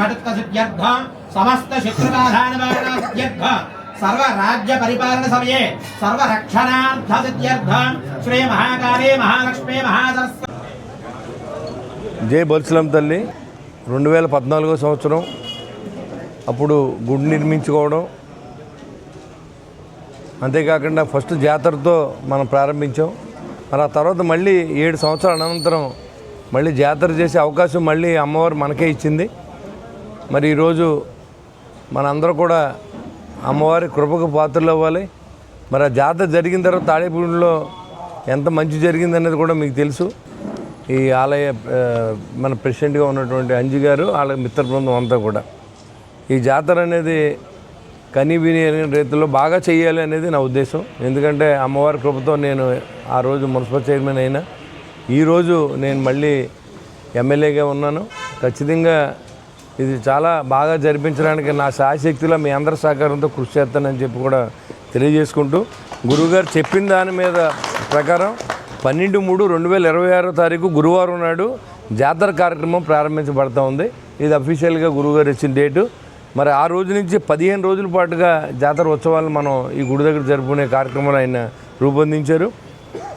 షట్కసిద్ధ్యర్థం సమస్త శత్రుబాధానివారణసిద్ధ్యర్థం सर्व राज्य परिपालन समये सर्व रक्षणार्थ सिद्ध्यर्थं श्री महाकाली महालक्ष्मी महासरस्वती జై బొల్సలం తల్లి 2014 సంవత్సరం అప్పుడు గుడి నిర్మించుకోవడం అంతేకాకుండా ఫస్ట్ జాతరతో మనం ప్రారంభించాం. మరి ఆ తర్వాత మళ్ళీ 7 సంవత్సరాల అనంతరం మళ్ళీ జాతర చేసే అవకాశం మళ్ళీ అమ్మవారు మనకే ఇచ్చింది. మరి ఈరోజు మనందరూ కూడా అమ్మవారి కృపకు పాత్రలు అవ్వాలి. మరి ఆ జాతర జరిగిన తర్వాత తాడేపూడిలో ఎంత మంచి జరిగిందనేది కూడా మీకు తెలుసు. ఈ ఆలయ మన ప్రెసిడెంట్గా ఉన్నటువంటి అంజి గారు వాళ్ళ మిత్ర బృందం అంతా కూడా ఈ జాతర అనేది కనీవిని రీతిలో బాగా చేయాలి అనేది నా ఉద్దేశం. ఎందుకంటే అమ్మవారి కృపతో నేను ఆ రోజు మున్సిపల్ చైర్మన్ అయినా ఈరోజు నేను మళ్ళీ ఎమ్మెల్యేగా ఉన్నాను. ఖచ్చితంగా ఇది చాలా బాగా జరిపించడానికి నా శాయశక్తిలో మీ అందరి సహకారంతో కృషి చేస్తానని చెప్పి కూడా తెలియజేసుకుంటూ గురువుగారు చెప్పిన దాని మీద ప్రకారం 12/3/2026 గురువారం నాడు జాతర కార్యక్రమం ప్రారంభించబడతా ఉంది. ఇది అఫీషియల్గా గురువుగారు ఇచ్చిన డేటు. మరి ఆ రోజు నుంచి 15 రోజుల పాటుగా జాతర ఉత్సవాలు మనం ఈ గుడి దగ్గర జరుపుకునే కార్యక్రమాలు ఆయన రూపొందించారు.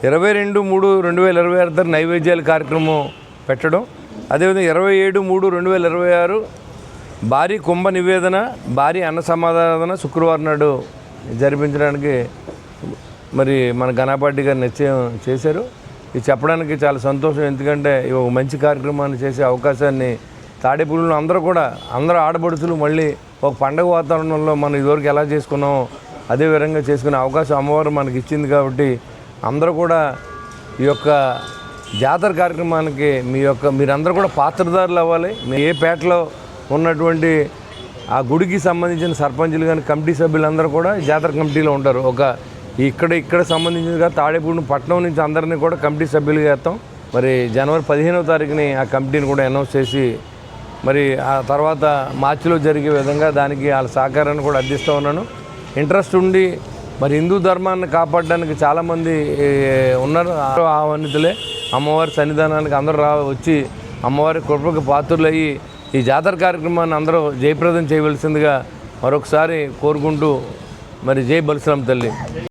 22/3/2026 నైవేద్యాల కార్యక్రమం పెట్టడం, అదేవిధంగా 27/3/2026 భారీ కుంభ నివేదన, భారీ అన్న సమాధాన శుక్రవారం నాడు జరిపించడానికి మరి మన ఘనపాటి గారు నిశ్చయం చేశారు. ఇది చెప్పడానికి చాలా సంతోషం. ఎందుకంటే ఒక మంచి కార్యక్రమాన్ని చేసే అవకాశాన్ని తాడేపూడిలో అందరూ ఆడపడుచులు మళ్ళీ ఒక పండగ వాతావరణంలో మనం ఇదివరకు ఎలా చేసుకున్నామో అదే విధంగా చేసుకునే అవకాశం అమ్మవారు మనకి ఇచ్చింది. కాబట్టి అందరూ కూడా ఈ యొక్క జాతర కార్యక్రమానికి మీరందరూ కూడా పాత్రదారులు అవ్వాలి. ఏ పేటలో ఉన్నటువంటి ఆ గుడికి సంబంధించిన సర్పంచులు కానీ కమిటీ సభ్యులందరూ కూడా జాతర కమిటీలో ఉంటారు. ఇక్కడ సంబంధించిన తాడేపూడి పట్టణం నుంచి అందరినీ కూడా కమిటీ సభ్యులుగా వేస్తాం. మరి జనవరి 15వ తారీఖుని ఆ కమిటీని కూడా అనౌన్స్ చేసి మరి ఆ తర్వాత మార్చిలో జరిగే విధంగా దానికి వాళ్ళ సహకారాన్ని కూడా అందిస్తూ ఉన్నాను. ఇంట్రెస్ట్ ఉండి మరి హిందూ ధర్మాన్ని కాపాడడానికి చాలామంది ఉన్నారు. ఆహ్వానితులే అమ్మవారి సన్నిధానానికి అందరూ వచ్చి అమ్మవారి కృపకు పాత్రులయ్యి ఈ జాతర కార్యక్రమాన్ని అందరూ జయప్రదం చేయవలసిందిగా మరొకసారి కోరుకుంటూ మరి జై బొల్సలం తల్లి.